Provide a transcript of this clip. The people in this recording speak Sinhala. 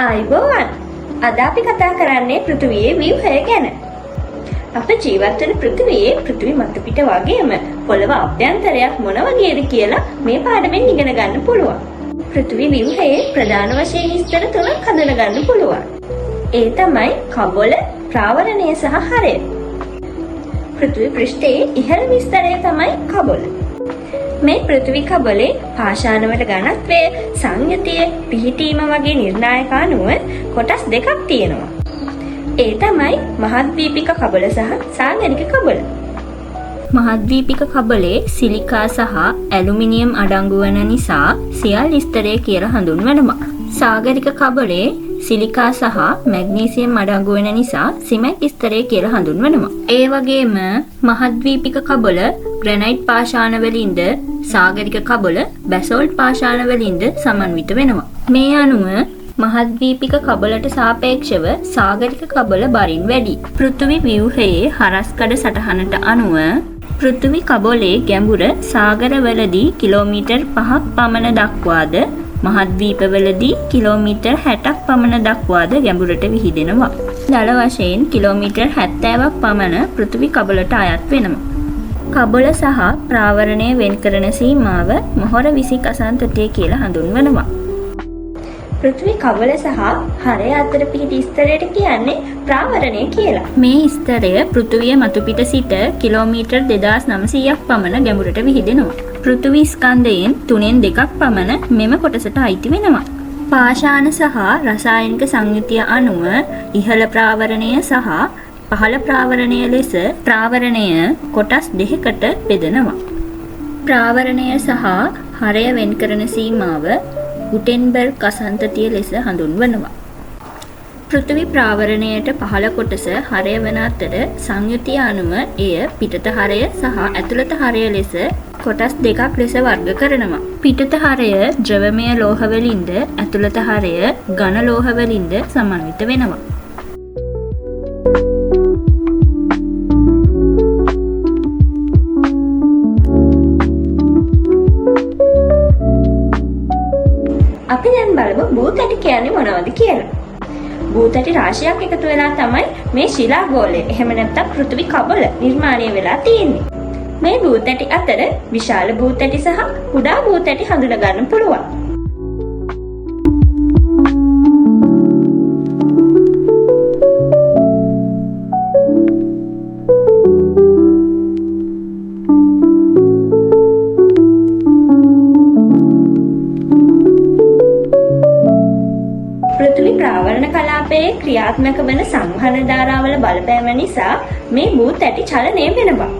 ආයුබෝවන්. අද අපි කතා කරන්නේ පෘථිවියේ ව්‍යුහය ගැන. අප ජීවත් වෙන පෘථිවියේ පෘථිවි මත පිට වගේම පොළව අභ්‍යන්තරයක් මොන වගේද කියලා මේ පාඩමෙන් ඉගෙන ගන්න පුළුවන්. පෘථිවි ව්‍යුහයේ ප්‍රධාන වශයෙන් විස්තර තුනක් හඳුනා ගන්න පුළුවන්. ඒ තමයි කබොල, ප්‍රාවරණය සහ හරය. පෘථිවි පෘෂ්ඨයේ ඉහළ විස්තරය තමයි කබොල. මේ පෘථිවි කබලේ පාෂාණවල ඝනත්වය, සංයුතිය, පිහිටීම වගේ නිර්ණායක අණු කොටස් දෙකක් තියෙනවා. ඒ තමයි මහද්වීපික කබල සහ සාගරික කබල. මහද්වීපික කබලේ සිලිකා සහ ඇලුමිනියම් අඩංගු වන නිසා සියල් ස්තරය කියලා හඳුන්වනවා. සාගරික කබලේ සිලිකා සහ මැග්නීසියම් අඩංගු වෙන නිසා සිමෙන්ට් ස්තරය කියලා හඳුන්වනවා. ඒ වගේම මහද්වීපික කබල ග්‍රැනයිට් පාෂාණ වලින්ද සාගරික කබල බැසෝල්ට් පාෂාණ වලින්ද සමන්විත වෙනවා. මේ අනුව මහද්වීපික කබලට සාපේක්ෂව සාගරික කබල බරින් වැඩි. පෘථිවි ව්‍යුහයේ හරස්කඩ සටහනට අනුව පෘථිවි කබලේ ගැඹුර සාගරවලදී කිලෝමීටර් 5ක් පමණ දක්වාද මහද්වීපවලදී කිලෝමීටර් 60ක් පමණ දක්වාද ගැඹුරට විහිදෙනවා. දල වශයෙන් කිලෝමීටර් 70ක් පමණ පෘථිවි කබලට අයත් වෙනවා. කබල සහ ප්‍රාවරණය වෙන් කරන සීමාව මොහොර විසික් අසංතතිය කියලා හඳුන්වනවා. පෘථිවි කබල සහ හරය අතර පිහිටි ස්තරයට කියන්නේ ප්‍රාවරණය කියලා. මේ ස්තරය පෘථිවිය මතුපිට සිට කිලෝමීටර් 2900ක් පමණ ගැඹුරට විහිදෙනවා. පෘථිවි ස්කන්ධයෙන් 3/2ක් පමණ මෙම කොටසට අයිති වෙනවා. පාෂාණ සහ රසායනික සංයුතිය අනුව ඉහළ ප්‍රාවරණය සහ පහළ ප්‍රාවරණය ලෙස ප්‍රාවරණය කොටස් දෙකකට බෙදෙනවා. ප්‍රාවරණය සහ හරය වෙන් කරන සීමාව ගුටෙන්බර්ග් අසංතතිය ලෙස හඳුන්වනවා. පෘථිවි ප්‍රාවරණයට පහළ කොටස හරය වන අතර සංයුතිය අනුව එය පිටත හරය සහ ඇතුළත හරය ලෙස කොටස් දෙකක් ලෙස වර්ග කරනවා. පිටත හරය ද්‍රවමය ලෝහ වලින්ද ඇතුළත හරය ඝන ලෝහ වලින්ද සමන්විත වෙනවා. අපි දැන් බලමු භූතැටි කියන්නේ මොනවද කියලා. භූතැටි රාශියක් එකතු වෙලා තමයි මේ ශිලා ගෝලය එහෙම නැත්නම් පෘථිවි කබල නිර්මාණය වෙලා තියෙන්නේ. මේ භූතැටි අතර විශාල භූතැටි සහ කුඩා භූතැටි හඳුනා ගන්න පුළුවන්. පෘථිවි ප්‍රාවරණ කලාපයේ ක්‍රියාත්මක වන සංවහන ධාරාවල බලපෑම නිසා මේ භූතැටි චලනය වෙනවා.